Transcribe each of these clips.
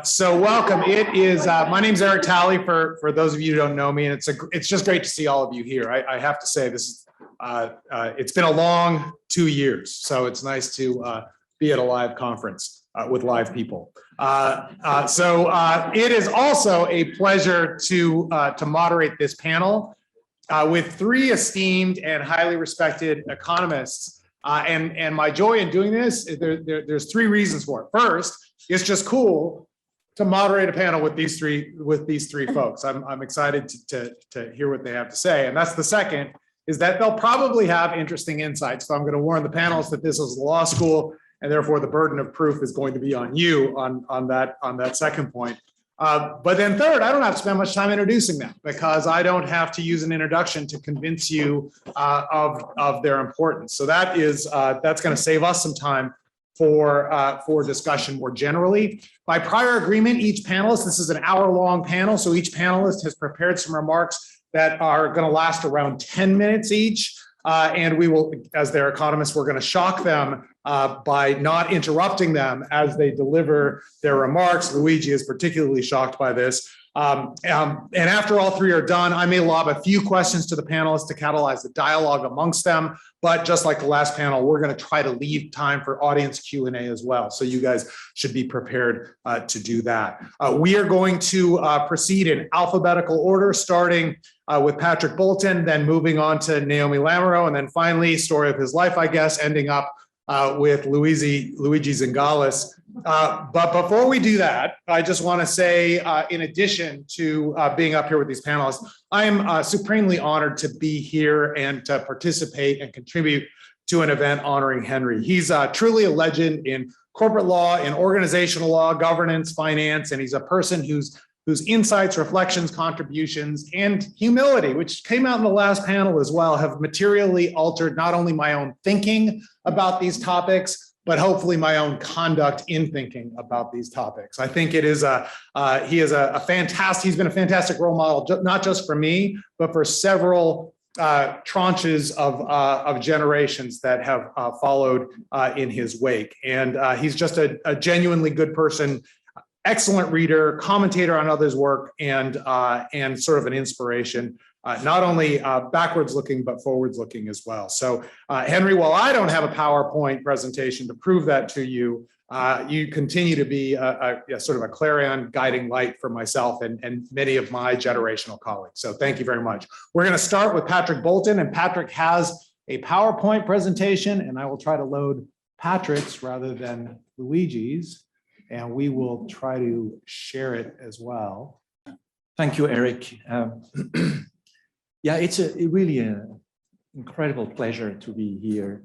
So welcome. It is my name's Eric Talley. For those of you who don't know me, and it's just great to see all of you here. I have to say this is it's been a long 2 years, so it's nice to be at a live conference with live people. It is also a pleasure to moderate this panel with three esteemed and highly respected economists. And my joy in doing this, there's three reasons for it. First, it's just cool to moderate a panel with these three folks. I'm excited to hear what they have to say. And that's the second, is that they'll probably have interesting insights. So I'm going to warn the panelists that this is the law school, and therefore the burden of proof is going to be on you on that second point. But then third, I don't have to spend much time introducing them because I don't have to use an introduction to convince you of their importance. So that's going to save us some time for discussion more generally. By prior agreement, each panelist, this is an hour-long panel, so each panelist has prepared some remarks that are going to last around 10 minutes each. And we will, as their economists, we're going to shock them by not interrupting them as they deliver their remarks. Luigi is particularly shocked by this. And after all three are done, I may lob a few questions to the panelists to catalyze the dialogue amongst them. But just like the last panel, we're going to try to leave time for audience Q&A as well. So you guys should be prepared to do that. We are going to proceed in alphabetical order, starting with Patrick Bolton, then moving on to Naomi Lamoreaux, and then finally, story of his life, I guess, ending up with Luigi Zingales. But before we do that, I just want to say, in addition to being up here with these panelists, I am supremely honored to be here and to participate and contribute to an event honoring Henry. He's truly a legend in corporate law, in organizational law, governance, finance, and he's a person whose insights, reflections, contributions, and humility, which came out in the last panel as well, have materially altered not only my own thinking about these topics, but hopefully my own conduct in thinking about these topics. I think it is he's been a fantastic role model, not just for me, but for several tranches of generations that have followed in his wake. And he's just a genuinely good person, excellent reader, commentator on others' work, and sort of an inspiration, not only backwards looking, but forwards looking as well. So Henry, while I don't have a PowerPoint presentation to prove that to you, you continue to be a sort of a clarion guiding light for myself and many of my generational colleagues. So thank you very much. We're going to start with Patrick Bolton, and Patrick has a PowerPoint presentation, and I will try to load Patrick's rather than Luigi's, and we will try to share it as well. Thank you, Eric. Yeah, it's really an incredible pleasure to be here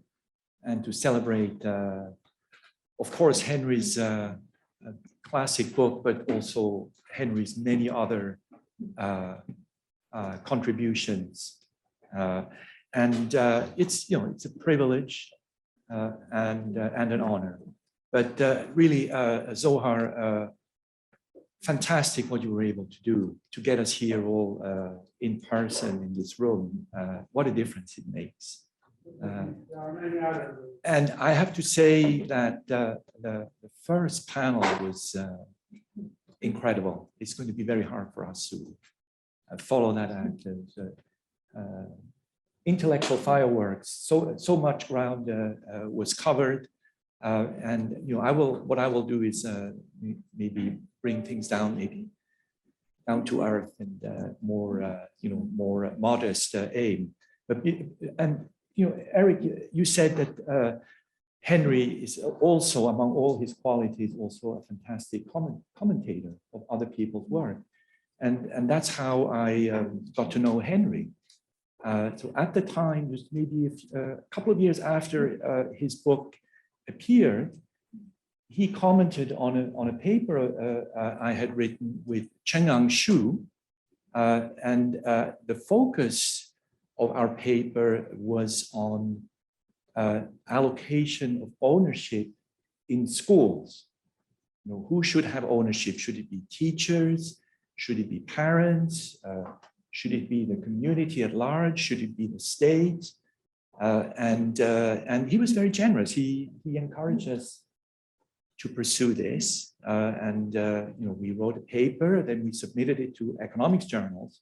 and to celebrate, of course, Henry's classic book, but also Henry's many other contributions. It's a privilege and an honor. But really, Zohar, fantastic what you were able to do to get us here all in person in this room. What a difference it makes. And I have to say that the first panel was incredible. It's going to be very hard for us to follow that act. Intellectual fireworks, so much ground was covered. And what I will do is maybe bring things down to earth and more modest aim. But Eric, you said that Henry is also, among all his qualities, also a fantastic commentator of other people's work, and that's how I got to know Henry. So at the time, just maybe a couple of years after his book appeared, he commented on a paper I had written with Cheng'ang Xu, and the focus of our paper was on allocation of ownership in schools. Who should have ownership? Should it be teachers? Should it be parents? Should it be the community at large? Should it be the state? And he was very generous. He encouraged us to pursue this. We wrote a paper, then we submitted it to economics journals.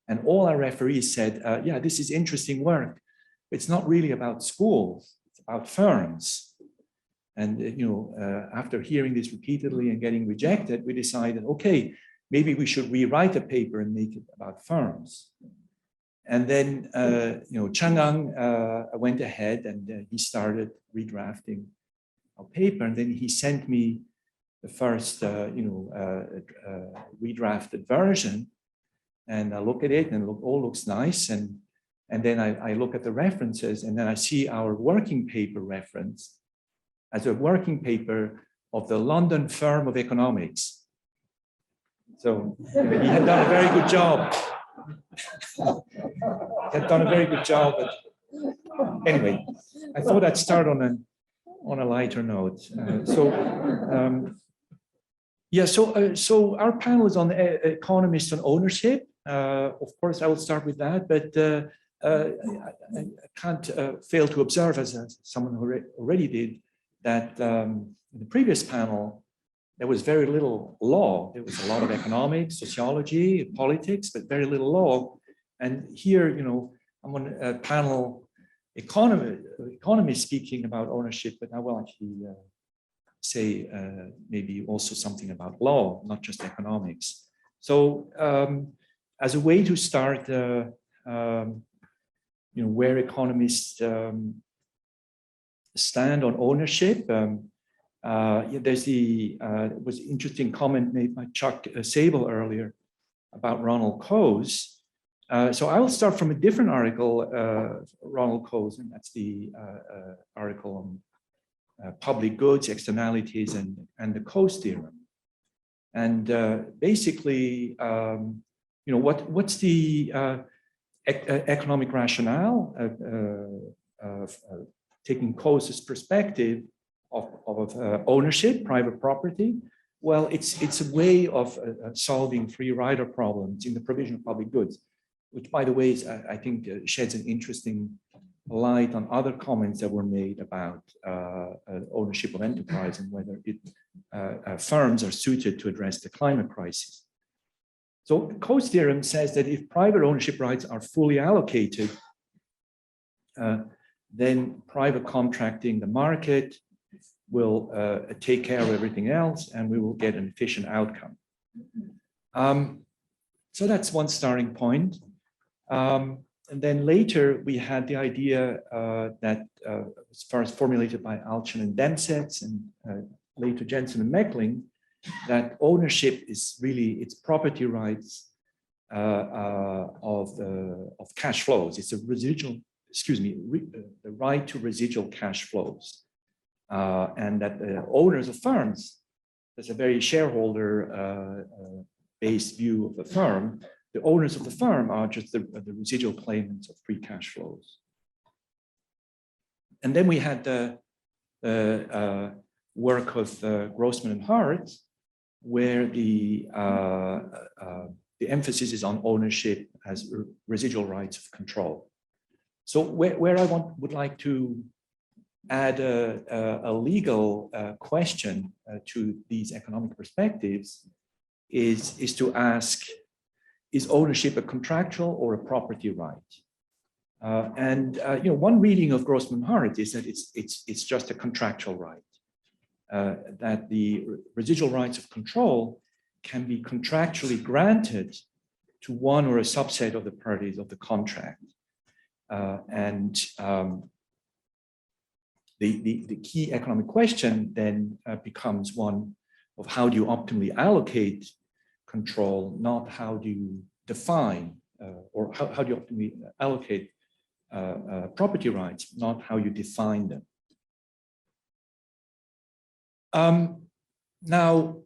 And all our referees said, yeah, this is interesting work. It's not really about schools, it's about firms. And after hearing this repeatedly and getting rejected, we decided, okay, maybe we should rewrite the paper and make it about firms. And then, Chang'an went ahead and he started redrafting our paper. And then he sent me the first, redrafted version. And I look at it and all looks nice. And then I look at the references and then I see our working paper reference as a working paper of the London Firm of Economics. So he had done a very good job. He had done a very good job. But anyway, I thought I'd start on a lighter note. So our panel is on economists on ownership. Of course, I will start with that, but I can't fail to observe, as someone who already did, that in the previous panel, there was very little law. There was a lot of economics, sociology, politics, but very little law. And here, I'm on a panel economy speaking about ownership, but I will actually say maybe also something about law, not just economics. So as a way to start, where economists stand on ownership, there's was an interesting comment made by Chuck Sable earlier about Ronald Coase. So I will start from a different article, Ronald Coase, and that's the article on public goods, externalities, and the Coase theorem. And basically, what's the economic rationale of taking Coase's perspective of ownership, private property? Well, it's a way of solving free rider problems in the provision of public goods, which, by the way, I think sheds an interesting light on other comments that were made about ownership of enterprise and whether firms are suited to address the climate crisis. So Coase theorem says that if private ownership rights are fully allocated, then private contracting, the market, will take care of everything else, and we will get an efficient outcome. So that's one starting point. And then later we had the idea that was first formulated by Alchin and Demsetz, and later Jensen and Meckling, that ownership is really its property rights of cash flows. It's a residual, the right to residual cash flows. And that the owners of firms, there's a very shareholder-based view of the firm. The owners of the firm are just the residual claimants of free cash flows. And then we had the work of Grossman and Hart, where the emphasis is on ownership as residual rights of control. So where I would like to add a legal question to these economic perspectives is to ask, is ownership a contractual or a property right? One reading of Grossman Hart is that it's just a contractual right, that the residual rights of control can be contractually granted to one or a subset of the parties of the contract. The key economic question then becomes one of how do you optimally allocate control, not how do you define or how do you optimally allocate property rights, not how you define them. Now,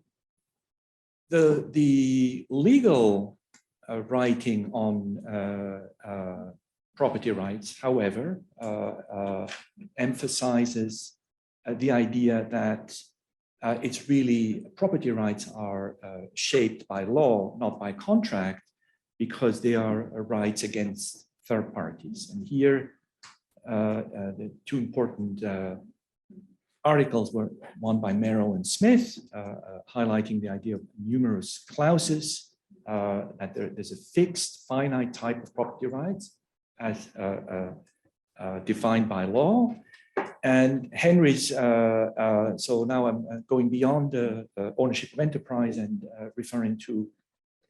the legal writing on property rights, however, emphasizes the idea that it's really property rights are shaped by law, not by contract, because they are rights against third parties. And here, the two important articles were one by Merrill and Smith, highlighting the idea of numerous clauses, that there's a fixed finite type of property rights as defined by law. And Henry's, so now I'm going beyond the ownership of enterprise and referring to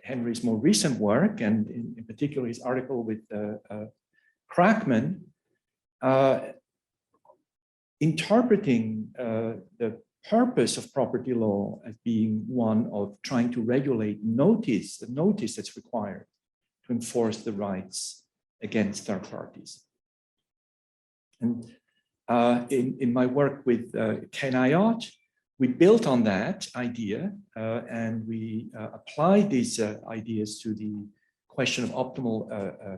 Henry's more recent work, and in particular his article with Crackman, interpreting the purpose of property law as being one of trying to regulate the notice that's required to enforce the rights against third parties. And in my work with Ken Ayot, we built on that idea and we applied these ideas to the question of optimal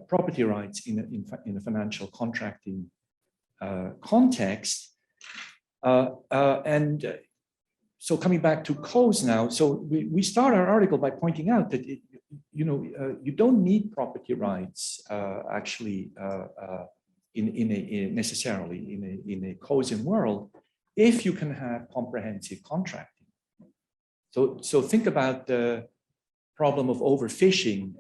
property rights in a financial contracting context. So coming back to codes now, so we start our article by pointing out that you don't need property rights actually necessarily in a COSIN world if you can have comprehensive contracting. So think about the problem of overfishing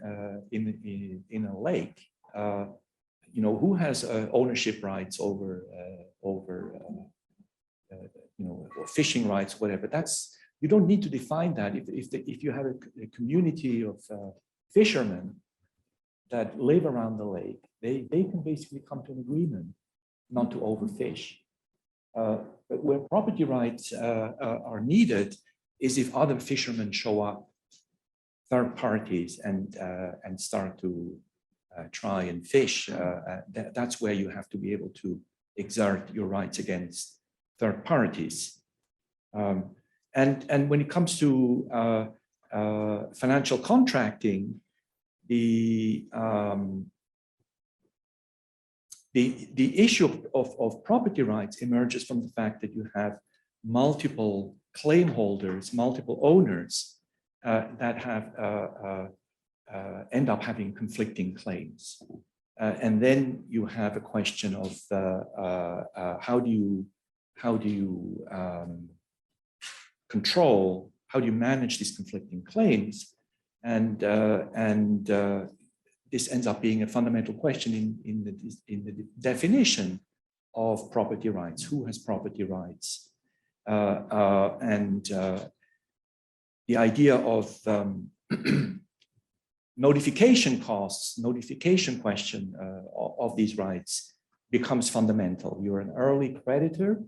in a lake. Who has ownership rights over or fishing rights, whatever. You don't need to define that. If you have a community of fishermen that live around the lake, they can basically come to an agreement not to overfish. But where property rights are needed is if other fishermen show up, third parties, and start to try and fish. That's where you have to be able to exert your rights against third parties. And when it comes to financial contracting, the issue of property rights emerges from the fact that you have multiple claim holders, multiple owners that have end up having conflicting claims. And then you have a question of how do you manage these conflicting claims? And this ends up being a fundamental question in the definition of property rights. Who has property rights? The idea of notification costs, notification question of these rights becomes fundamental. You're an early creditor.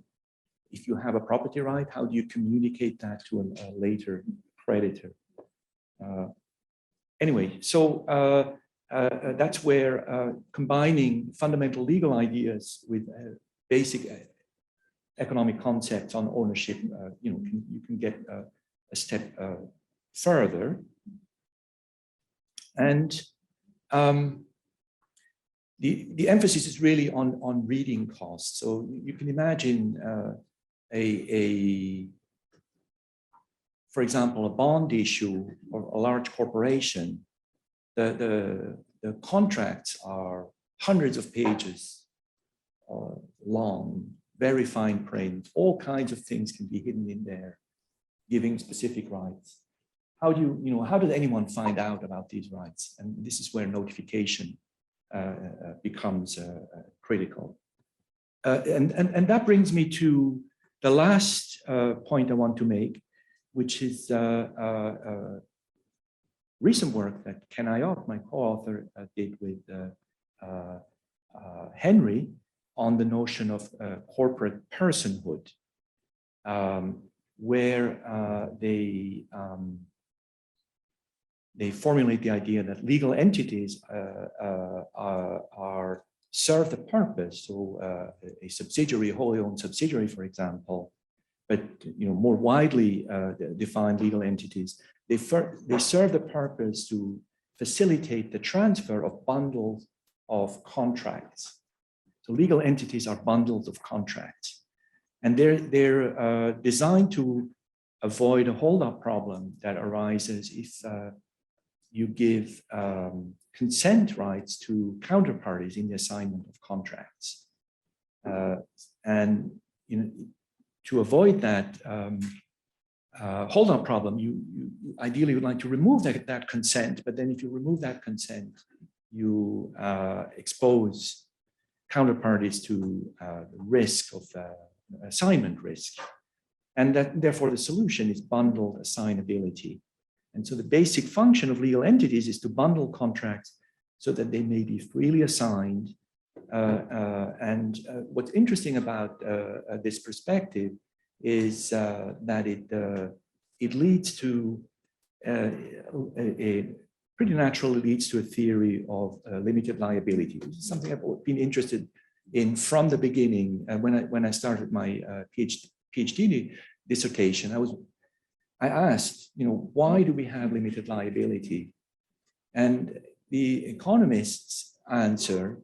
If you have a property right, how do you communicate that to a later creditor? Anyway, so that's where combining fundamental legal ideas with basic economic concepts on ownership, you can get a step further. And the emphasis is really on reading costs. So you can imagine for example, a bond issue or a large corporation. The contracts are hundreds of pages long, very fine print. All kinds of things can be hidden in there, giving specific rights. How does anyone find out about these rights? And this is where notification becomes critical. And that brings me to the last point I want to make, which is recent work that Ken Ayot, my co-author, did with Henry on the notion of corporate personhood, where they formulate the idea that legal entities serve the purpose. So a subsidiary, wholly owned subsidiary, for example, but more widely defined legal entities, they serve the purpose to facilitate the transfer of bundles of contracts. So legal entities are bundles of contracts, and they're designed to avoid a hold-up problem that arises if you give consent rights to counterparties in the assignment of contracts. And to avoid that hold-on problem, you ideally would like to remove that consent, but then if you remove that consent, you expose counterparties to the risk of assignment risk. And that, therefore, the solution is bundled assignability. And so the basic function of legal entities is to bundle contracts so that they may be freely assigned. What's interesting about this perspective is that it leads to pretty naturally leads to a theory of limited liability, which is something I've been interested in from the beginning. When I started my PhD dissertation, I asked, why do we have limited liability? And the economists' answer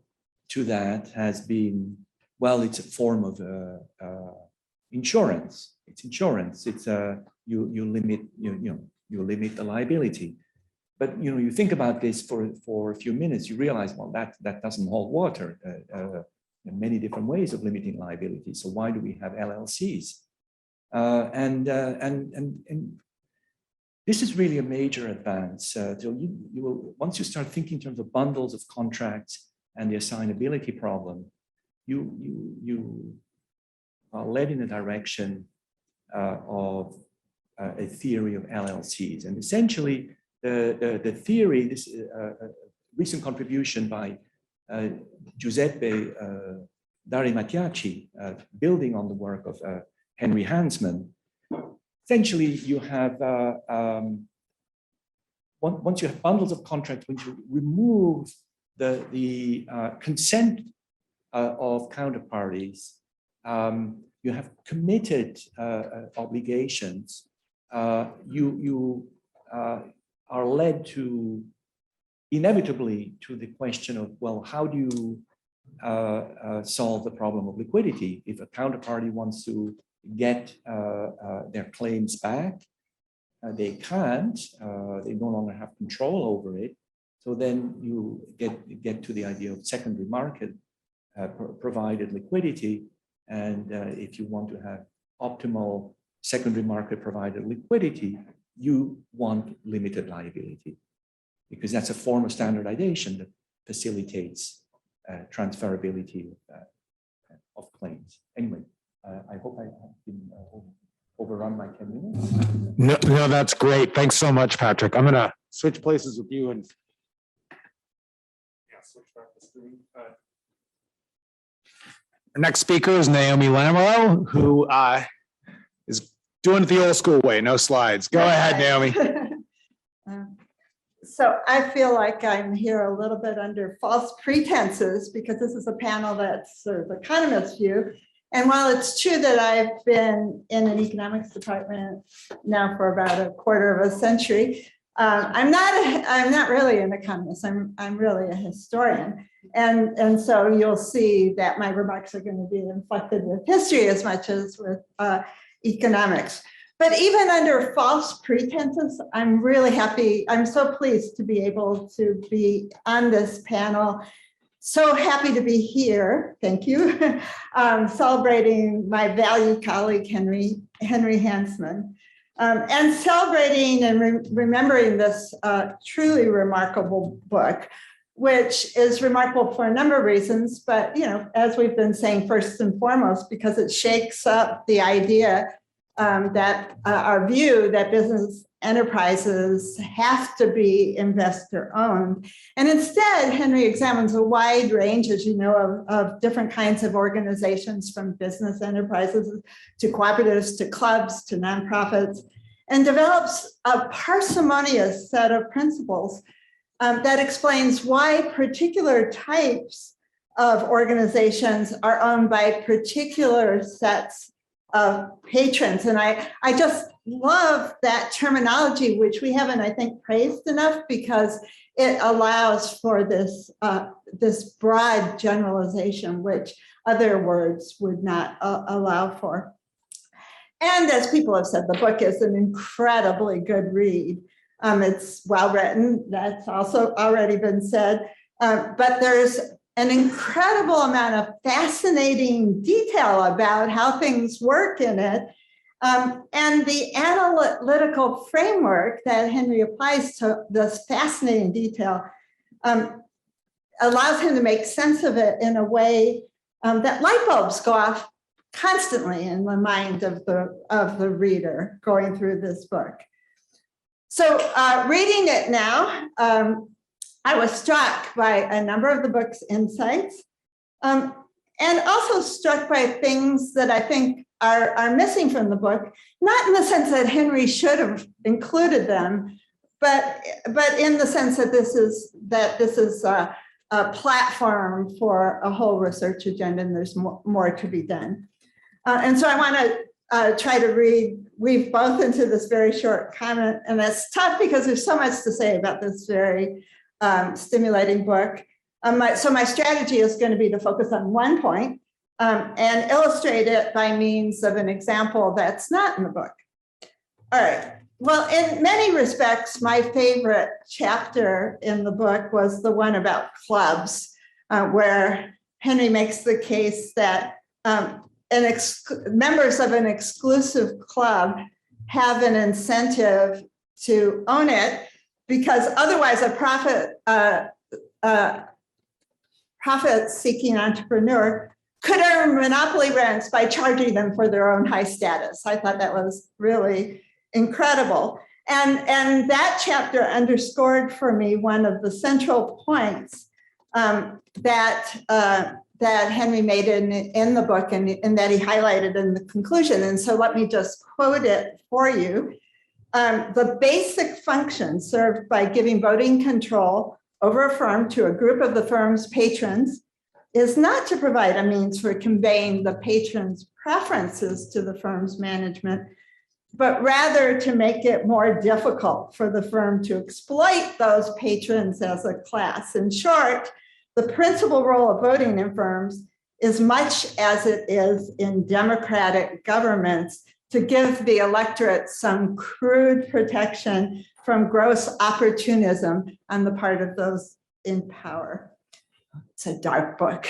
to that has been, well, it's a form of insurance. It's insurance. It's you limit the liability. But you think about this for a few minutes, you realize, well, that doesn't hold water. There are many different ways of limiting liability. So why do we have LLCs? And this is really a major advance. So you will, once you start thinking in terms of bundles of contracts and the assignability problem, you are led in a direction of a theory of LLCs. And essentially, the theory, this recent contribution by Giuseppe Mattiacci, building on the work of Henry Hansmann. Essentially, you have, once you have bundles of contracts, when you remove the consent of counterparties, you have committed obligations, you are led to inevitably to the question of, well, how do you solve the problem of liquidity? If a counterparty wants to get their claims back, they can't, they no longer have control over it. So then you get to the idea of secondary market provided liquidity. And if you want to have optimal secondary market provided liquidity, you want limited liability, because that's a form of standardization that facilitates transferability of claims. Anyway, I hope I have been overrun my 10 minutes. No, that's great. Thanks so much, Patrick. I'm going to switch places with you and switch back the screen. Our next speaker is Naomi Lamoreaux, who is doing it the old school way, no slides. Go ahead, Naomi. So I feel like I'm here a little bit under false pretenses, because this is a panel that's sort of economist view. And while it's true that I've been in an economics department now for about a quarter of a century, I'm not really an economist. I'm really a historian. And so you'll see that my remarks are going to be inflected with history as much as with economics. But even under false pretenses, I'm really happy. I'm so pleased to be able to be on this panel. So happy to be here. Thank you. Celebrating my valued colleague, Henry Hansmann. And celebrating and remembering this truly remarkable book, which is remarkable for a number of reasons. But, as we've been saying, first and foremost, because it shakes up the idea that our view that business enterprises have to be investor owned. And instead, Henry examines a wide range, as you know, of different kinds of organizations, from business enterprises to cooperatives to clubs to nonprofits, and develops a parsimonious set of principles that explains why particular types of organizations are owned by particular sets of patrons. And I just love that terminology, which we haven't, I think, praised enough, because it allows for this, this broad generalization, which other words would not allow for. And as people have said, the book is an incredibly good read. It's well written, that's also already been said, but there's an incredible amount of fascinating detail about how things work in it. And the analytical framework that Henry applies to this fascinating detail allows him to make sense of it in a way that light bulbs go off constantly in the mind of the reader going through this book. So reading it now, I was struck by a number of the book's insights, and also struck by things that I think are missing from the book, not in the sense that Henry should have included them, but in the sense that this is a platform for a whole research agenda, and there's more to be done. And so I want to try to weave both into this very short comment, and that's tough because there's so much to say about this very stimulating book. So my strategy is going to be to focus on one point and illustrate it by means of an example that's not in the book. All right. Well, in many respects, my favorite chapter in the book was the one about clubs, where Henry makes the case that members of an exclusive club have an incentive to own it, because otherwise a profit-seeking entrepreneur could earn monopoly rents by charging them for their own high status. I thought that was really incredible. And that chapter underscored for me one of the central points that Henry made in the book, and that he highlighted in the conclusion. And so let me just quote it for you. The basic function served by giving voting control over a firm to a group of the firm's patrons is not to provide a means for conveying the patrons' preferences to the firm's management, but rather to make it more difficult for the firm to exploit those patrons as a class. In short, the principal role of voting in firms is much as it is in democratic governments, to give the electorate some crude protection from gross opportunism on the part of those in power. It's a dark book.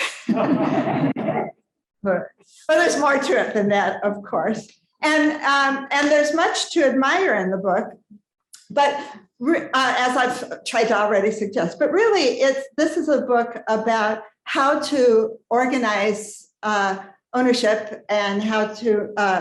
but there's more to it than that, of course. And there's much to admire in the book, but as I've tried to already suggest, but really this is a book about how to organize ownership, and how to how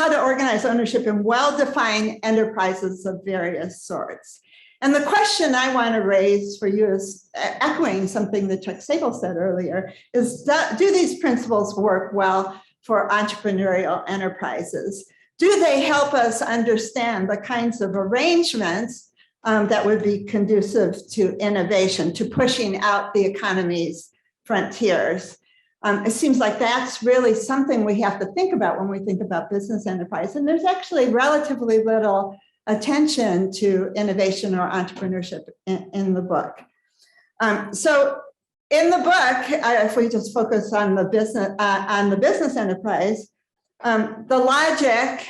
to organize ownership in well-defined enterprises of various sorts. And the question I want to raise for you is, echoing something that Chuck Sable said earlier, is do these principles work well for entrepreneurial enterprises? Do they help us understand the kinds of arrangements that would be conducive to innovation, to pushing out the economy's frontiers? It seems like that's really something we have to think about when we think about business enterprise. And there's actually relatively little attention to innovation or entrepreneurship in the book. So in the book, if we just focus on the business enterprise, the logic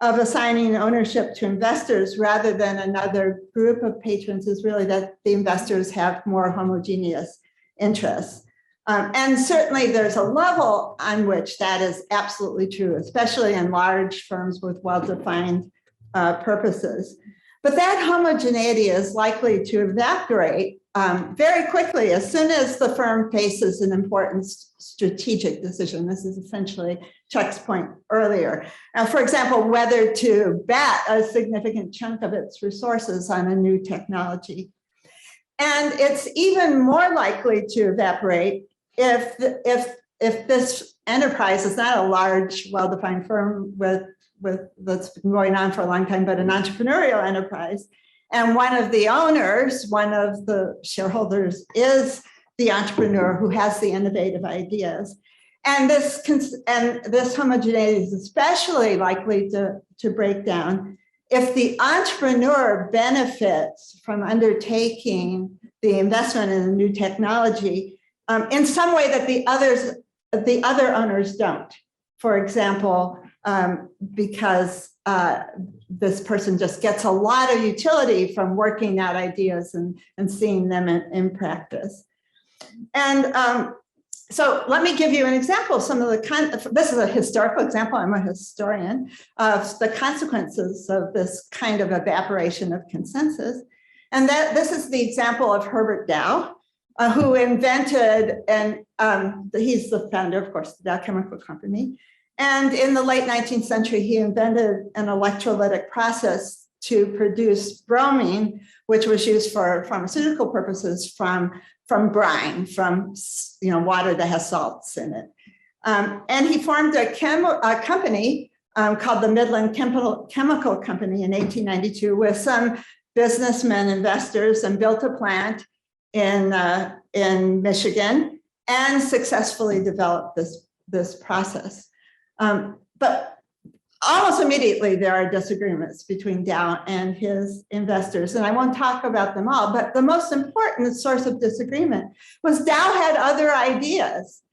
of assigning ownership to investors rather than another group of patrons is really that the investors have more homogeneous interests. And certainly there's a level on which that is absolutely true, especially in large firms with well-defined purposes. But that homogeneity is likely to evaporate very quickly as soon as the firm faces an important strategic decision. This is essentially Chuck's point earlier. For example, whether to bet a significant chunk of its resources on a new technology. And it's even more likely to evaporate if this enterprise is not a large, well-defined firm that's been going on for a long time, but an entrepreneurial enterprise. And one of the owners, one of the shareholders, is the entrepreneur who has the innovative ideas. And this homogeneity is especially likely to break down if the entrepreneur benefits from undertaking the investment in a new technology in some way that the other owners don't. For example, because this person just gets a lot of utility from working out ideas and seeing them in practice. And so let me give you an example of some of the, this is a historical example, I'm a historian, of the consequences of this kind of evaporation of consensus. And that this is the example of Herbert Dow, who invented, and he's the founder, of course, the Dow Chemical Company. And in the late 19th century, he invented an electrolytic process to produce bromine, which was used for pharmaceutical purposes from brine, from water that has salts in it. And he formed a company called the Midland Chemical Company in 1892 with some businessmen, investors, and built a plant in Michigan and successfully developed this process. But almost immediately there are disagreements between Dow and his investors, and I won't talk about them all, but the most important source of disagreement was Dow had other ideas.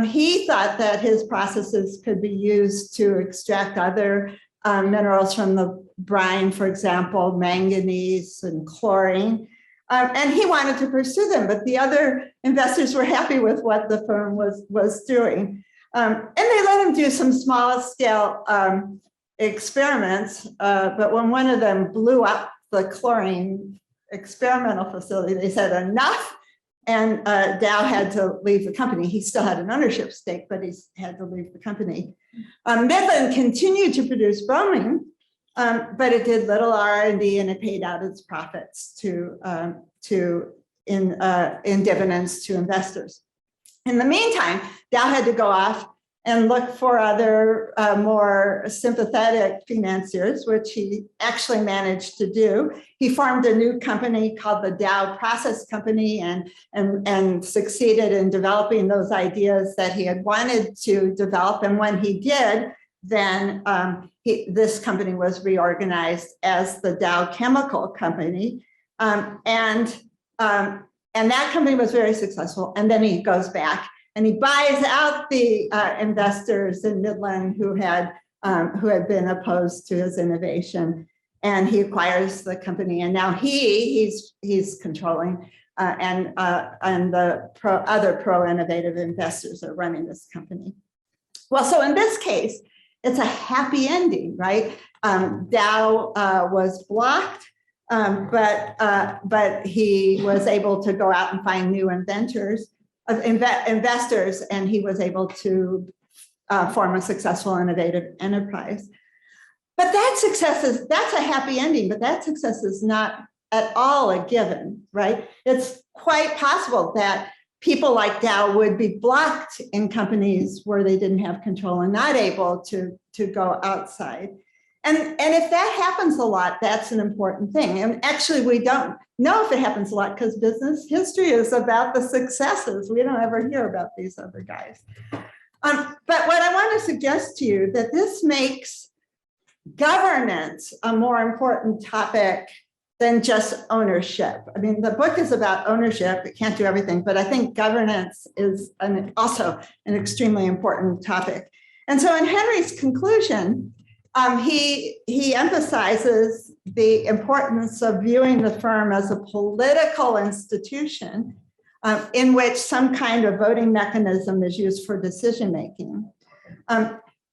He thought that his processes could be used to extract other minerals from the brine, for example, manganese and chlorine, and he wanted to pursue them, but the other investors were happy with what the firm was doing. And they let him do some small scale experiments, but when one of them blew up the chlorine experimental facility, they said enough, and Dow had to leave the company. He still had an ownership stake, but he had to leave the company. Midland continued to produce bromine, but it did little R&D, and it paid out its profits in dividends to investors. In the meantime, Dow had to go off and look for other more sympathetic financiers, which he actually managed to do. He formed a new company called the Dow Process Company and succeeded in developing those ideas that he had wanted to develop. And when he did, then this company was reorganized as the Dow Chemical Company. And that company was very successful. And then he goes back and he buys out the investors in Midland who had been opposed to his innovation, and he acquires the company. And now he's controlling, and the other pro-innovative investors are running this company. Well, so in this case, it's a happy ending, right? Dow was blocked. But he was able to go out and find new investors, and he was able to form a successful innovative enterprise. But that's a happy ending, but that success is not at all a given, right? It's quite possible that people like Dow would be blocked in companies where they didn't have control and not able to go outside. And if that happens a lot, that's an important thing. And actually, we don't know if it happens a lot because business history is about the successes. We don't ever hear about these other guys. But what I want to suggest to you that this makes governance a more important topic than just ownership. I mean, the book is about ownership. It can't do everything, but I think governance is also an extremely important topic. And so in Henry's conclusion, he emphasizes the importance of viewing the firm as a political institution in which some kind of voting mechanism is used for decision-making.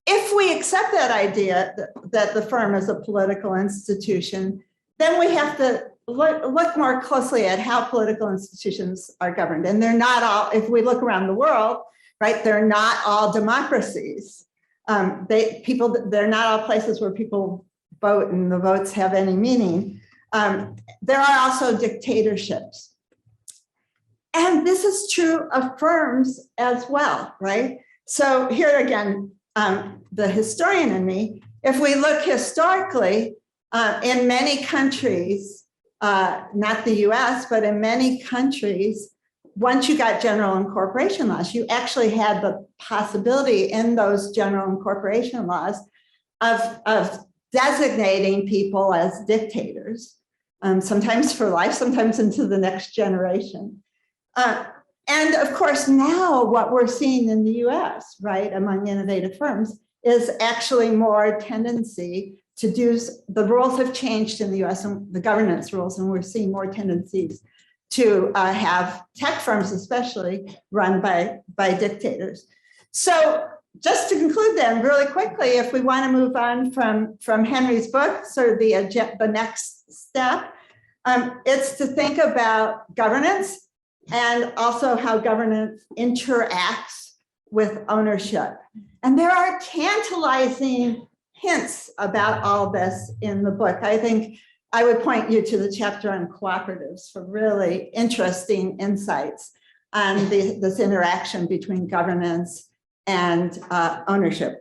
If we accept that idea that the firm is a political institution, then we have to look more closely at how political institutions are governed. And they're not all, if we look around the world, right, they're not all democracies. They're not all places where people vote and the votes have any meaning. There are also dictatorships. And this is true of firms as well, right? So here again, the historian in me, if we look historically, in many countries, not the US, but in many countries, once you got general incorporation laws, you actually had the possibility in those general incorporation laws of designating people as dictators, sometimes for life, sometimes into the next generation. And of course, now what we're seeing in the US, right, among innovative firms, is actually more tendency to do, the rules have changed in the US and the governance rules, and we're seeing more tendencies to have tech firms especially run by dictators. So just to conclude then really quickly, if we want to move on from Henry's book, sort of the next step, it's to think about governance and also how governance interacts with ownership. And there are tantalizing hints about all this in the book. I think I would point you to the chapter on cooperatives for really interesting insights on this interaction between governance and ownership.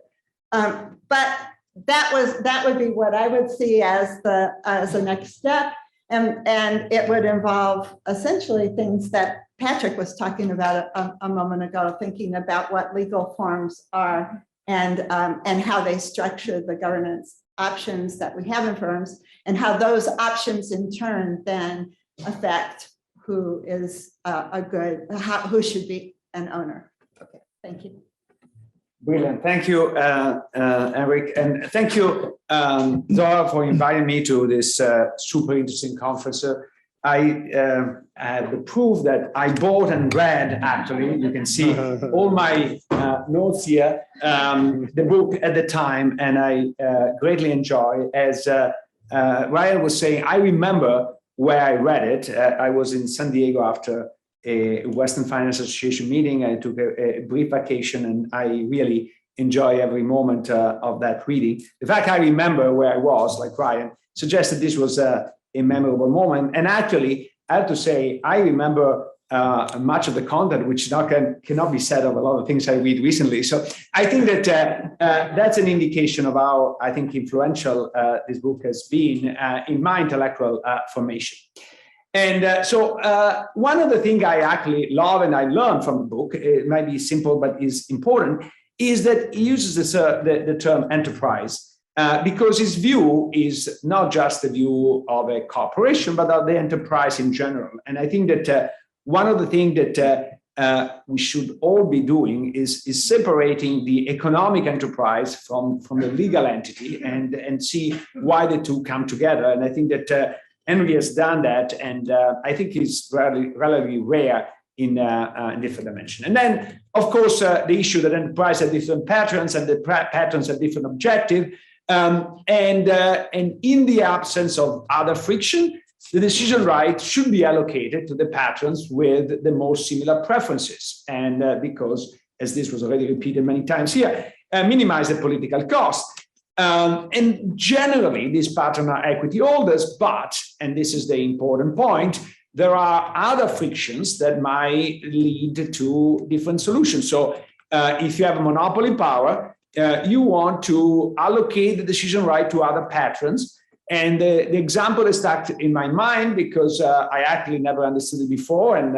But that would be what I would see as the next step. And it would involve essentially things that Patrick was talking about a moment ago, thinking about what legal forms are and how they structure the governance options that we have in firms, and how those options in turn then affect who is who should be an owner. Okay, thank you. Brilliant. Thank you, Eric. And thank you, Zora, for inviting me to this super interesting conference. I have the proof that I bought and read, actually, you can see all my notes here, the book at the time, and I greatly enjoy. As Ryan was saying, I remember where I read it. I was in San Diego after a Western Finance Association meeting. I took a brief vacation, and I really enjoy every moment of that reading. The fact I remember where I was, like Ryan, suggested this was a memorable moment. And actually, I have to say, I remember much of the content, which cannot be said of a lot of things I read recently. So I think that that's an indication of how, I think, influential this book has been in my intellectual formation. And so one of the things I actually love and I learned from the book, it might be simple, but is important, is that he uses this, the term enterprise. Because his view is not just the view of a corporation, but of the enterprise in general. And I think that one of the things that we should all be doing is separating the economic enterprise from the legal entity and see why the two come together. And I think that Henry has done that, and I think it's relatively rare in different dimensions. And then, of course, the issue that enterprise have different patterns and the patterns have different objectives. And in the absence of other friction, the decision right should be allocated to the patrons with the most similar preferences. And because, as this was already repeated many times here, minimize the political cost. And generally, these patrons are equity holders, but, and this is the important point, there are other frictions that might lead to different solutions. So if you have a monopoly power, you want to allocate the decision right to other patrons. And the example is stuck in my mind because I actually never understood it before, and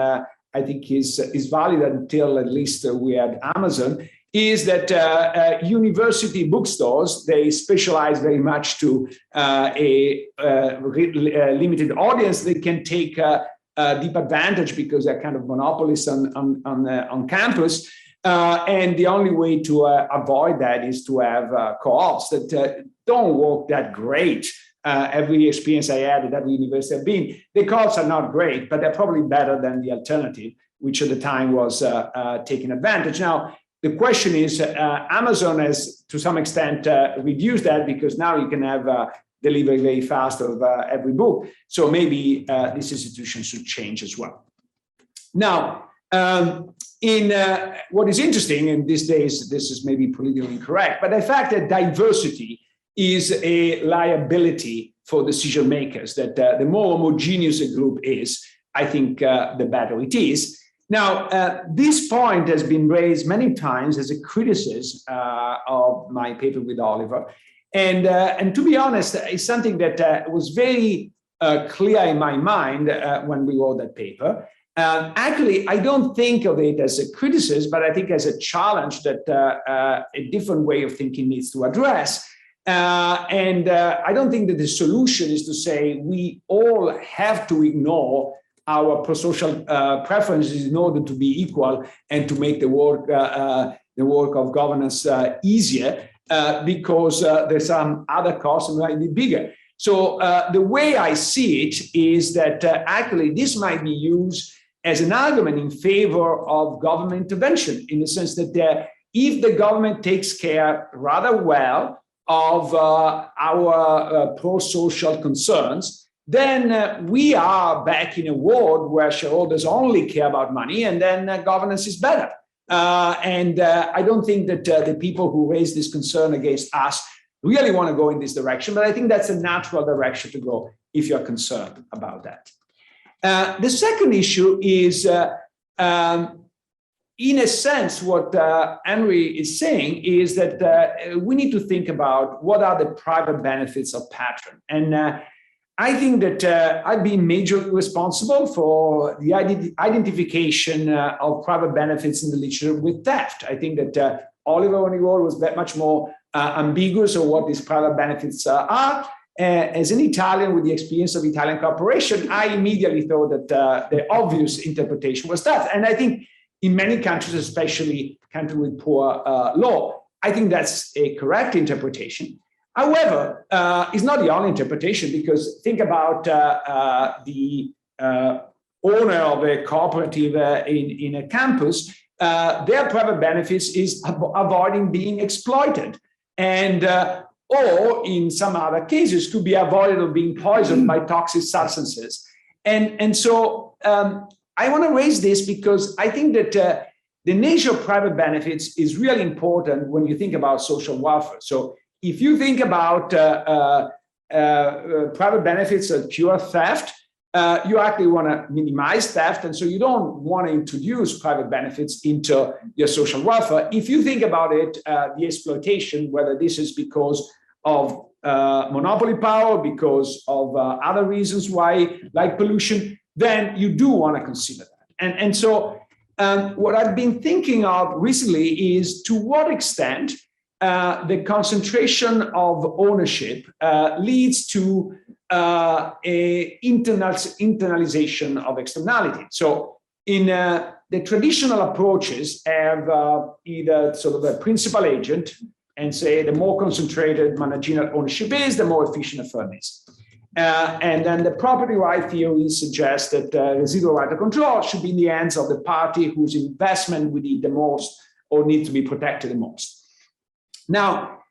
I think is valid until at least we had Amazon, is that university bookstores, they specialize very much to a limited audience. They can take deep advantage because they're kind of monopolists on campus. And the only way to avoid that is to have co-ops that don't work that great. Every experience I had at every university I've been, the co-ops are not great, but they're probably better than the alternative, which at the time was taking advantage. Now, the question is, Amazon has to some extent reduced that because now you can have delivery very fast of every book. So maybe this institution should change as well. Now, what is interesting in these days, this is maybe politically incorrect, but the fact that diversity is a liability for decision makers, that the more homogeneous a group is, I think the better it is. Now, this point has been raised many times as a criticism of my paper with Oliver. And to be honest, it's something that was very clear in my mind when we wrote that paper. Actually, I don't think of it as a criticism, but I think as a challenge that a different way of thinking needs to address. And I don't think that the solution is to say we all have to ignore our pro-social preferences in order to be equal and to make the work of governance easier. because there's some other costs that might be bigger. So the way I see it is that actually this might be used as an argument in favor of government intervention, in the sense that if the government takes care rather well of our pro-social concerns, then we are back in a world where shareholders only care about money, and then governance is better. And I don't think that the people who raise this concern against us really want to go in this direction, but I think that's a natural direction to go if you're concerned about that. The second issue is, in a sense, what Henry is saying is that we need to think about what are the private benefits of patron. And I think that I've been majorly responsible for the identification of private benefits in the literature with theft. I think that Oliver, when he wrote, was that much more ambiguous of what these private benefits are. As an Italian with the experience of Italian corporation, I immediately thought that the obvious interpretation was theft. And I think in many countries, especially countries with poor law, I think that's a correct interpretation. However, it's not the only interpretation, because think about the owner of a cooperative in a campus. Their private benefits is avoiding being exploited, and or in some other cases could be avoided of being poisoned by toxic substances. And so I want to raise this because I think that the nature of private benefits is really important when you think about social welfare. So if you think about private benefits that cure theft, you actually want to minimize theft, and so you don't want to introduce private benefits into your social welfare. If you think about it, the exploitation, whether this is because of monopoly power, because of other reasons why, like pollution, then you do want to consider that. And so what I've been thinking of recently is to what extent the concentration of ownership leads to a internalization of externality. So in the traditional approaches have either sort of a principal agent, and say the more concentrated managerial ownership is, the more efficient a firm is. And then the property right theory suggests that residual right of control should be in the hands of the party whose investment we need the most or need to be protected the most. Now,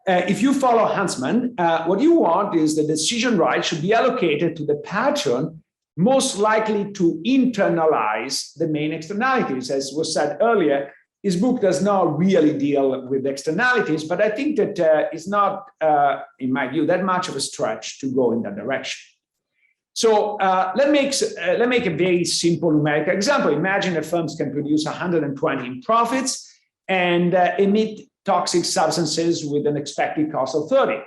if you follow Hansmann, what you want is the decision right should be allocated to the patron most likely to internalize the main externalities. As was said earlier, his book does not really deal with externalities, but I think that it's not, in my view, that much of a stretch to go in that direction. So let's make a very simple numerical example. Imagine that firms can produce 120 in profits and emit toxic substances with an expected cost of 30.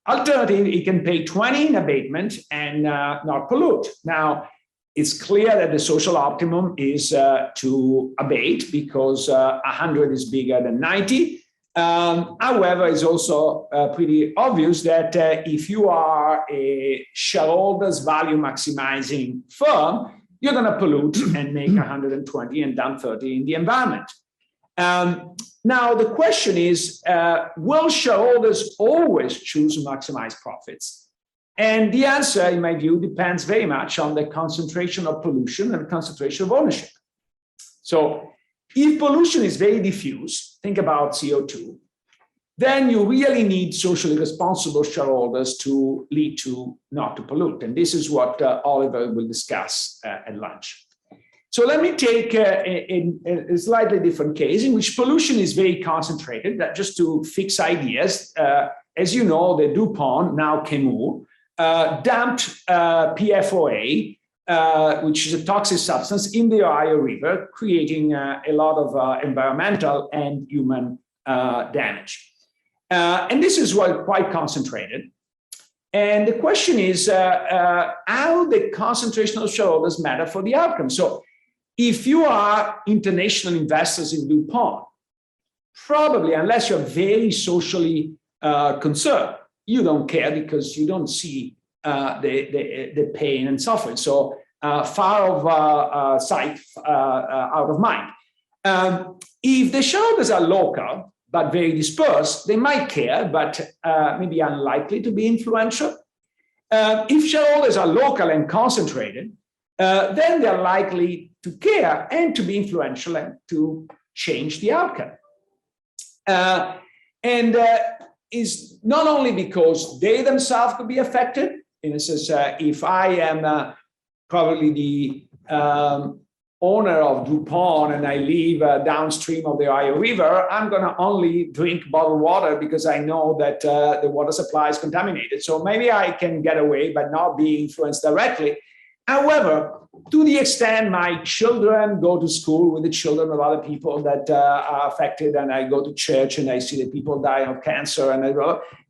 Alternatively, it can pay 20 in abatement and not pollute. Now, it's clear that the social optimum is to abate because 100 is bigger than 90. However, it's also pretty obvious that if you are a shareholders value maximizing firm, you're going to pollute and make 120 and dump 30 in the environment. Now, the question is, will shareholders always choose to maximize profits? And the answer, in my view, depends very much on the concentration of pollution and concentration of ownership. So if pollution is very diffuse, think about CO2, then you really need socially responsible shareholders to lead to not to pollute. And this is what Oliver will discuss at lunch. So let me take a slightly different case in which pollution is very concentrated, just to fix ideas. As you know, the DuPont, now Chemours, dumped PFOA, which is a toxic substance, in the Ohio River, creating a lot of environmental and human damage. And this is quite concentrated. And the question is how the concentration of shareholders matter for the outcome. So if you are international investors in DuPont, probably, unless you're very socially concerned, you don't care because you don't see the pain and suffering. So far of sight, out of mind. If the shareholders are local, but very dispersed, they might care, but maybe unlikely to be influential. If shareholders are local and concentrated, then they're likely to care and to be influential and to change the outcome. And is not only because they themselves could be affected. In a sense, if I am probably the owner of DuPont and I live downstream of the Ohio River, I'm going to only drink bottled water because I know that the water supply is contaminated. So maybe I can get away by not being influenced directly. However, to the extent my children go to school with the children of other people that are affected, and I go to church and I see that people die of cancer, and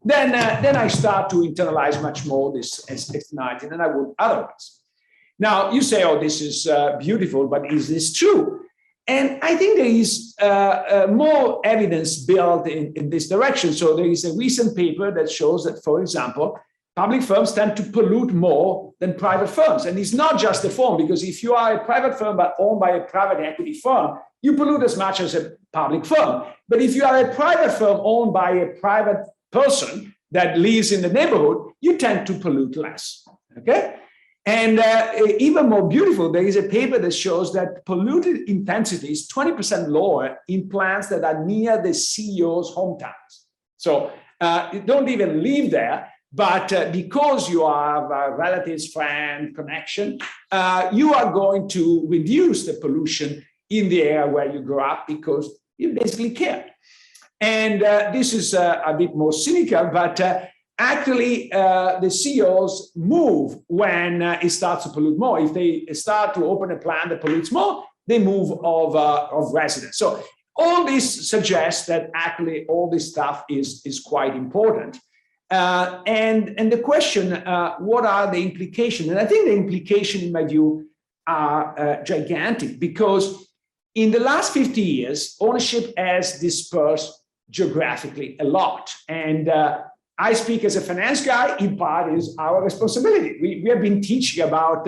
then I start to internalize much more this externality than I would otherwise. Now, you say, oh, this is beautiful, but is this true? And I think there is more evidence built in this direction. So there is a recent paper that shows that, for example, public firms tend to pollute more than private firms. And it's not just the firm, because if you are a private firm but owned by a private equity firm, you pollute as much as a public firm. But if you are a private firm owned by a private person that lives in the neighborhood, you tend to pollute less, okay? And even more beautiful, there is a paper that shows that polluted intensity is 20% lower in plants that are near the CEO's hometowns. So you don't even live there, but because you have a relatives, friend, connection, you are going to reduce the pollution in the area where you grow up because you basically care. And this is a bit more cynical, but actually, the CEOs move when it starts to pollute more. If they start to open a plant that pollutes more, they move of residents. So all this suggests that actually all this stuff is quite important. And the question, what are the implications? And I think the implications, in my view, are gigantic, because in the last 50 years, ownership has dispersed geographically a lot. And I speak as a finance guy, in part is our responsibility. We have been teaching about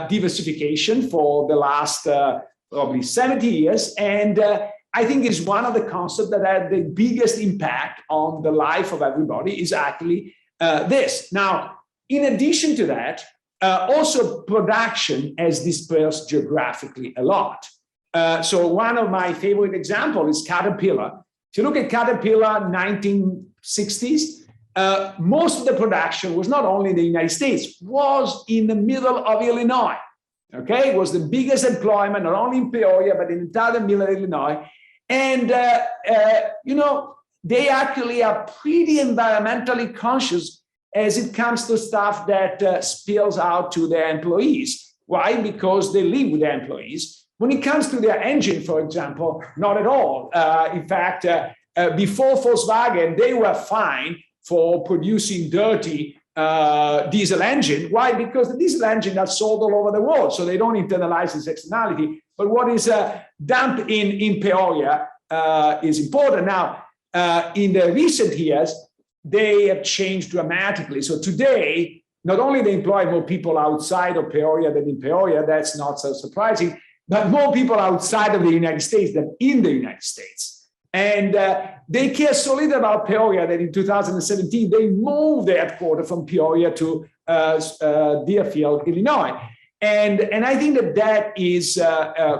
diversification for the last probably 70 years. And I think it's one of the concepts that had the biggest impact on the life of everybody is actually this. Now, in addition to that, also production has dispersed geographically a lot. So one of my favorite examples is Caterpillar. If you look at Caterpillar 1960s, most of the production was not only in the United States, was in the middle of Illinois. Okay, it was the biggest employment, not only in Peoria, but in the entire middle of Illinois. And, you know, they actually are pretty environmentally conscious as it comes to stuff that spills out to their employees. Why? Because they live with their employees. When it comes to their engine, for example, not at all. In fact, before Volkswagen, they were fine for producing dirty diesel engine. Why? Because the diesel engine are sold all over the world, so they don't internalize this externality. But what is dumped in Peoria is important. Now, in the recent years, they have changed dramatically. So today, not only they employ more people outside of Peoria than in Peoria, that's not so surprising, but more people outside of the United States than in the United States. And they care so little about Peoria that in 2017, they moved the headquarters from Peoria to Deerfield, Illinois. And I think that is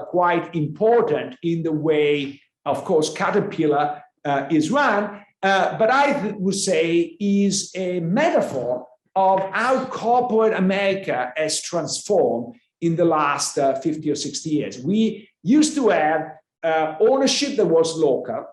quite important in the way, of course, Caterpillar is run, but I would say is a metaphor of how corporate America has transformed in the last 50 or 60 years. We used to have ownership that was local.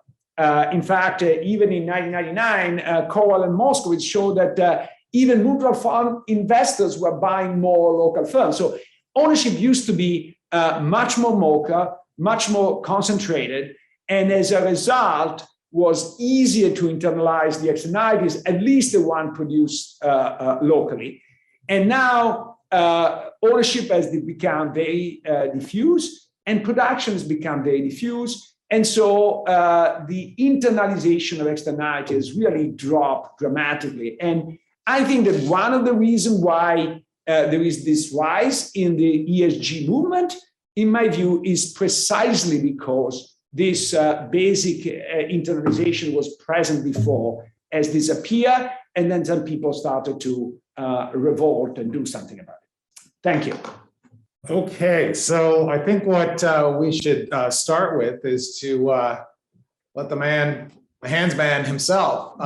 In fact, even in 1999, Cowell and Moskowitz showed that even mutual fund investors were buying more local firms. So ownership used to be much more local, much more concentrated, and as a result, was easier to internalize the externalities, at least the one produced locally. And now ownership has become very diffuse, and production has become very diffuse. And so the internalization of externality has really dropped dramatically. And I think that one of the reasons why there is this rise in the ESG movement, in my view, is precisely because this basic internalization was present before has disappeared, and then some people started to revolt and do something about it. Thank you. Okay, so I think what we should start with is to let the Hansmann himself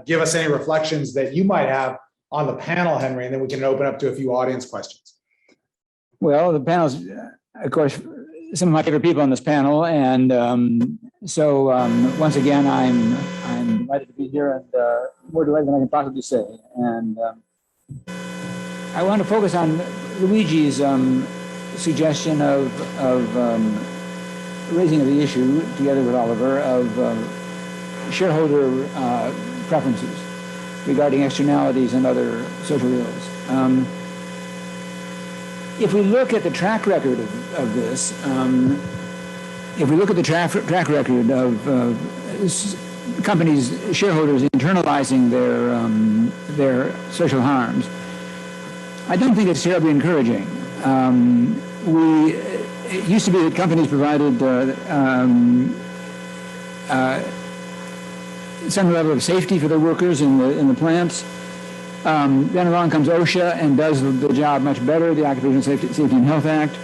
give us any reflections that you might have on the panel, Henry, and then we can open up to a few audience questions. Well, the panel's, of course, some of my favorite people on this panel, and once again, I'm delighted to be here, and more delighted than I can possibly say. And I want to focus on Luigi's suggestion of raising the issue together with Oliver of shareholder preferences regarding externalities and other social ills. If we look at the track record of this, if we look at the track record of companies, shareholders internalizing their social harms, I don't think it's terribly encouraging. It used to be that companies provided some level of safety for their workers in the plants. Then along comes OSHA and does the job much better, the Occupational Safety and Health Act.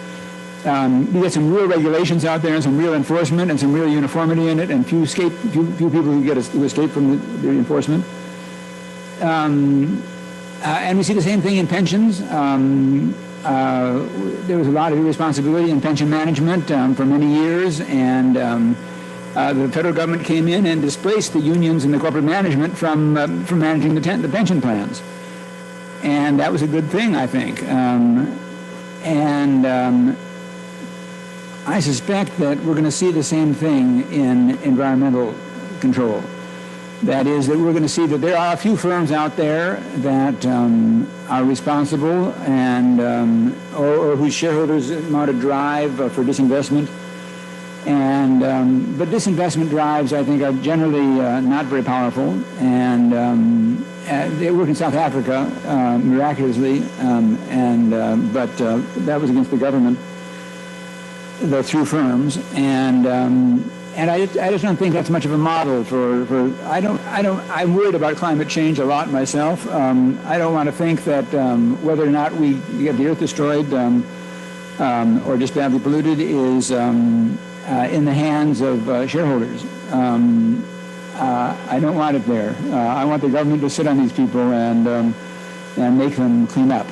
You get some real regulations out there and some real enforcement and some real uniformity in it, and few people who escape from the enforcement. And we see the same thing in pensions. There was a lot of irresponsibility in pension management for many years, and the federal government came in and displaced the unions and the corporate management from managing the pension plans. And that was a good thing, I think. I suspect that we're going to see the same thing in environmental control. That is, that we're going to see that there are a few firms out there that are responsible and or whose shareholders mount a drive for disinvestment. And but disinvestment drives, I think, are generally not very powerful. And they work in South Africa miraculously, but that was against the government, through firms. And I just don't think that's much of a model I'm worried about climate change a lot myself. I don't want to think that whether or not we get the earth destroyed or just badly polluted is in the hands of shareholders. I don't want it there. I want the government to sit on these people and make them clean up.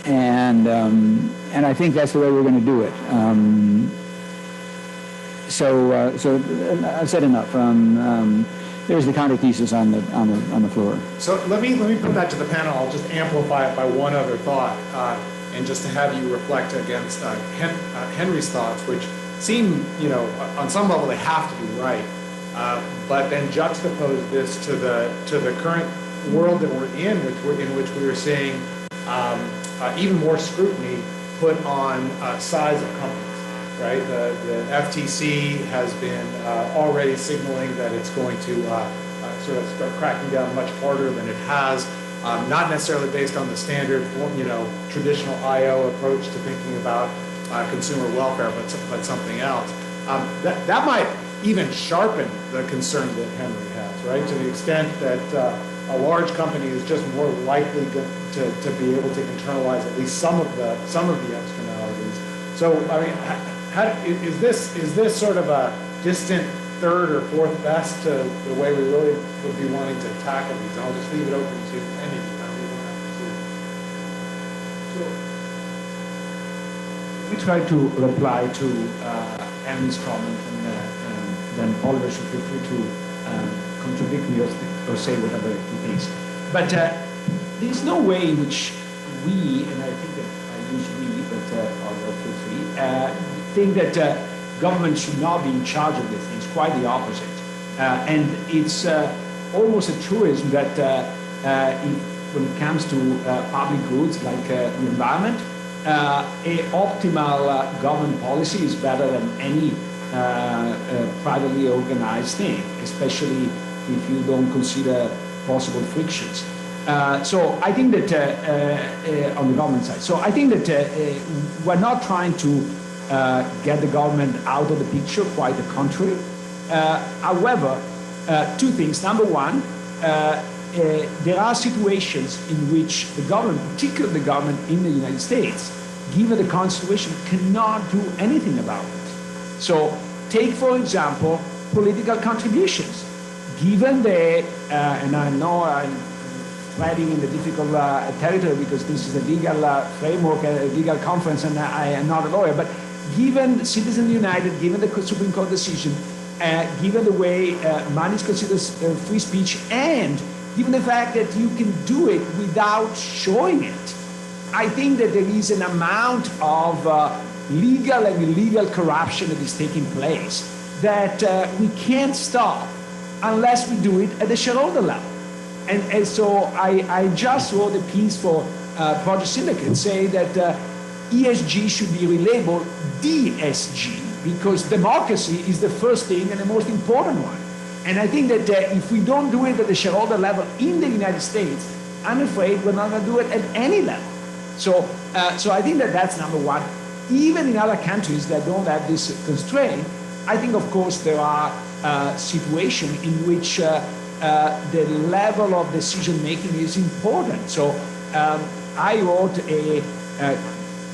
And I think that's the way we're going to do it. So I've said enough. There's the counter thesis on the floor. So let me put that to the panel. I'll just amplify it by one other thought, and just to have you reflect against Henry's thoughts, which seem, on some level they have to be right, but then juxtapose this to the current world that we're in which we are seeing even more scrutiny put on size of companies. Right, the FTC has been already signaling that it's going to sort of start cracking down much harder than it has, not necessarily based on the standard, traditional IO approach to thinking about consumer welfare, but something else. That might even sharpen the concern that Henry has, right? To the extent that a large company is just more likely to be able to internalize at least some of the externalities. So, I mean. Is this sort of a distant third or fourth best to the way we really would be wanting to tackle these? And I'll just leave it open to any of you. So we try to reply to Henry's comment, and then Oliver should feel free to contradict me or say whatever he thinks. But there's no way in which we, and I think that I use we, but Oliver feel free, think that government should not be in charge of these things. Quite the opposite. And it's almost a truism that when it comes to public goods like the environment, an optimal government policy is better than any privately organized thing, especially if you don't consider possible frictions. So I think that on the government side, so I think that we're not trying to get the government out of the picture, quite the contrary. However, two things. Number one, there are situations in which the government, particularly the government in the United States, given the current situation, cannot do anything about it. So take, for example, political contributions. Given the, and I know I'm treading in the difficult territory because this is a legal framework, a legal conference, and I am not a lawyer, but given Citizens United, given the Supreme Court decision, given the way money is considered free speech, and given the fact that you can do it without showing it, I think that there is an amount of legal and illegal corruption that is taking place that we can't stop unless we do it at the shareholder level. And so I just wrote a piece for Project Syndicate saying that ESG should be relabeled DSG because democracy is the first thing and the most important one. And I think that if we don't do it at the shareholder level in the United States, I'm afraid we're not going to do it at any level. So I think that that's number one. Even in other countries that don't have this constraint, I think, of course, there are situations in which the level of decision-making is important. So I wrote a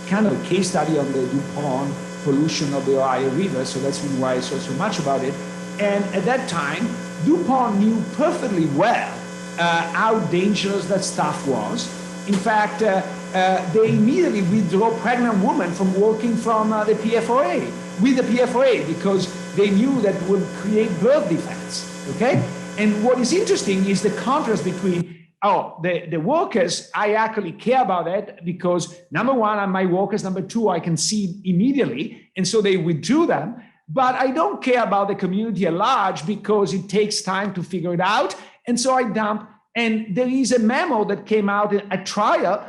kind of a case study on the DuPont pollution of the Ohio River, so that's really why I saw so much about it. And at that time, DuPont knew perfectly well how dangerous that stuff was. In fact, they immediately withdrew pregnant women from working from the PFOA, with the PFOA, because they knew that would create birth defects, okay? And what is interesting is the contrast between, the workers, I actually care about that because number one, I'm my workers, number two, I can see immediately, and so they withdrew them. But I don't care about the community at large because it takes time to figure it out. And so I dump, and there is a memo that came out at trial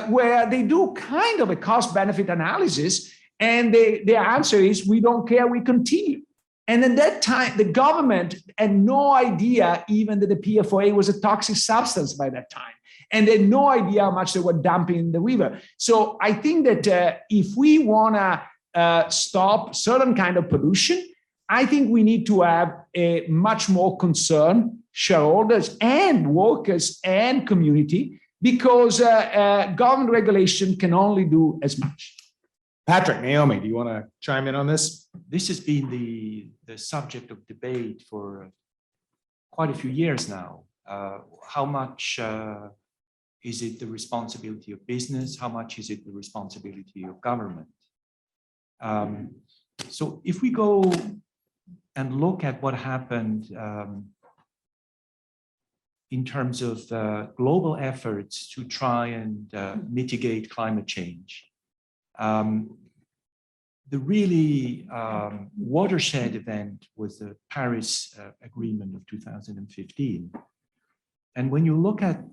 where they do kind of a cost-benefit analysis, and their answer is, we don't care, we continue. And at that time, the government had no idea even that the PFOA was a toxic substance by that time. And they had no idea how much they were dumping in the river. So I think that if we want to stop certain kind of pollution, I think we need to have a much more concerned shareholders and workers and community, because government regulation can only do as much. Patrick, Naomi, do you want to chime in on this? This has been the subject of debate for quite a few years now. How much is it the responsibility of business? How much is it the responsibility of government? So if we go and look at what happened in terms of global efforts to try and mitigate climate change, the really watershed event was the Paris Agreement of 2015. And when you look at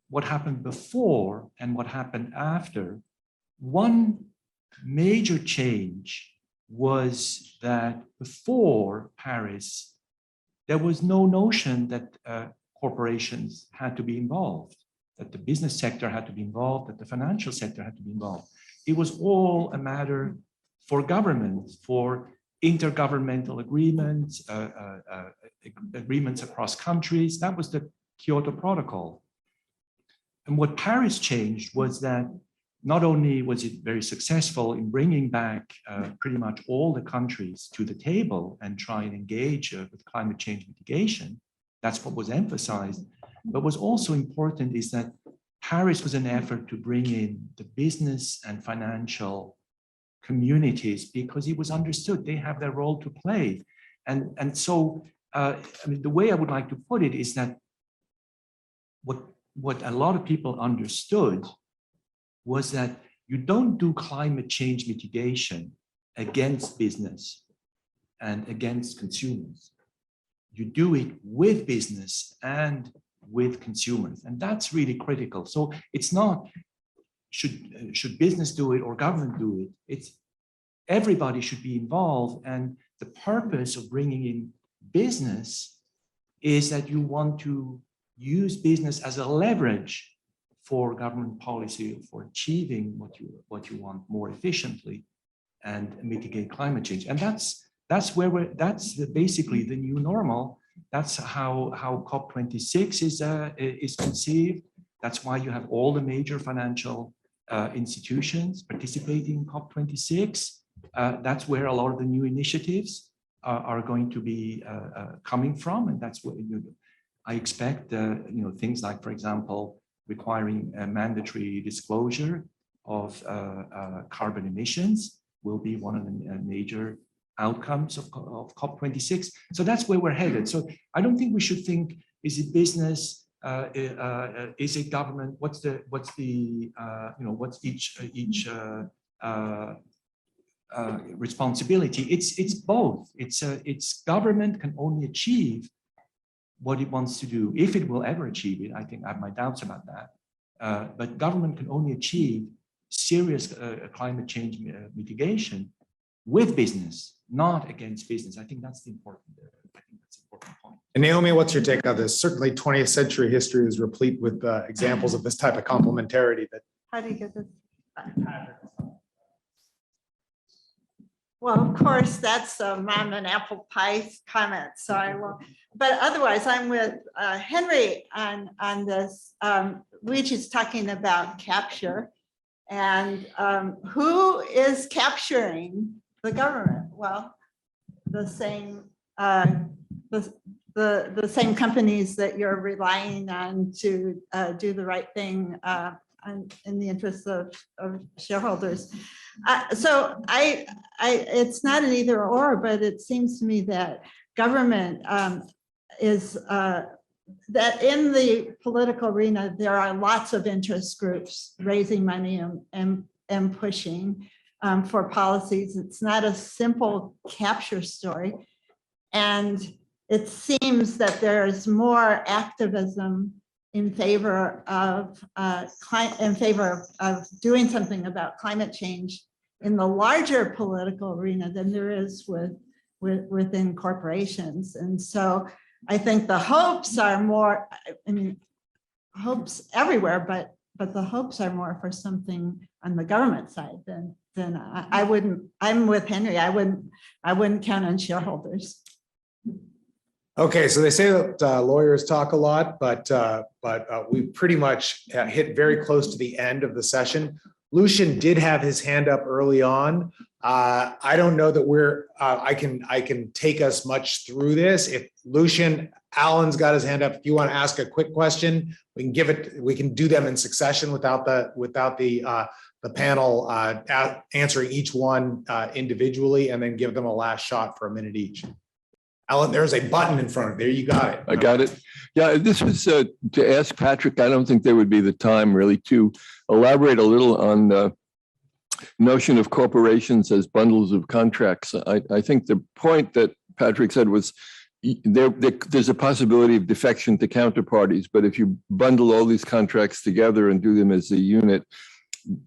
what happened before and what happened after, one major change was that before Paris, there was no notion that corporations had to be involved, that the business sector had to be involved, that the financial sector had to be involved. It was all a matter for governments, for intergovernmental agreements, agreements across countries. That was the Kyoto Protocol. And what Paris changed was that not only was it very successful in bringing back pretty much all the countries to the table and try and engage with climate change mitigation, that's what was emphasized, but what's also important is that Paris was an effort to bring in the business and financial communities because it was understood they have their role to play. And so I mean, the way I would like to put it is that what a lot of people understood was that you don't do climate change mitigation against business and against consumers. You do it with business and with consumers, and that's really critical. So it's not should business do it or government do it. It's everybody should be involved, and the purpose of bringing in business is that you want to use business as a leverage for government policy, for achieving what you want more efficiently. and mitigate climate change. And that's basically the new normal. That's how COP26 is conceived. That's why you have all the major financial institutions participating in COP26. That's where a lot of the new initiatives are going to be coming from, and that's what I expect. Things like, for example, requiring a mandatory disclosure of carbon emissions will be one of the major outcomes of COP26. So that's where we're headed. So I don't think we should think, is it business? Is it government? What's each responsibility? It's both. It's government can only achieve what it wants to do, if it will ever achieve it. I think I have my doubts about that. But government can only achieve serious climate change mitigation with business, not against business. I think that's the important. Point. And Naomi, what's your take on this? Certainly 20th century history is replete with examples of this type of complementarity. How do you get this? Well, of course, that's a mom and apple pie comment, so I will. But otherwise, I'm with Henry on this. Luigi's talking about capture, and who is capturing the government? Well, the same the same companies that you're relying on to do the right thing in the interests of shareholders. So it's not an either or, but it seems to me that government is that in the political arena, there are lots of interest groups raising money and pushing for policies. It's not a simple capture story. And it seems that there's more activism in favor of doing something about climate change in the larger political arena than there is within corporations. And so I think the hopes are more, I mean, hopes everywhere, but the hopes are more for something on the government side than I wouldn't. I'm with Henry. I wouldn't count on shareholders. Okay, so they say that lawyers talk a lot, but we pretty much hit very close to the end of the session. Lucian did have his hand up early on. I don't know that I can take us much through this. If Lucian, Alan's got his hand up. If you want to ask a quick question, we can do them in succession without the panel answering each one individually, and then give them a last shot for a minute each. Alan, there's a button in front. There, you got it. I got it. Yeah, this was to ask Patrick. I don't think there would be the time really to elaborate a little on the notion of corporations as bundles of contracts. I think the point that Patrick said was there's a possibility of defection to counterparties, but if you bundle all these contracts together and do them as a unit,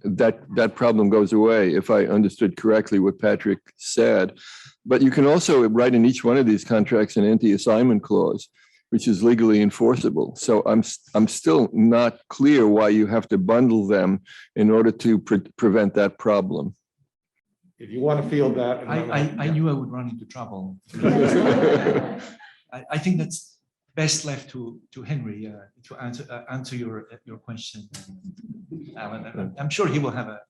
that problem goes away, if I understood correctly what Patrick said. But you can also write in each one of these contracts an anti-assignment clause, which is legally enforceable. So I'm still not clear why you have to bundle them in order to prevent that problem. If you want to field that. I knew I would run into trouble. I think that's best left to Henry to answer your question, Alan. I'm sure he will have a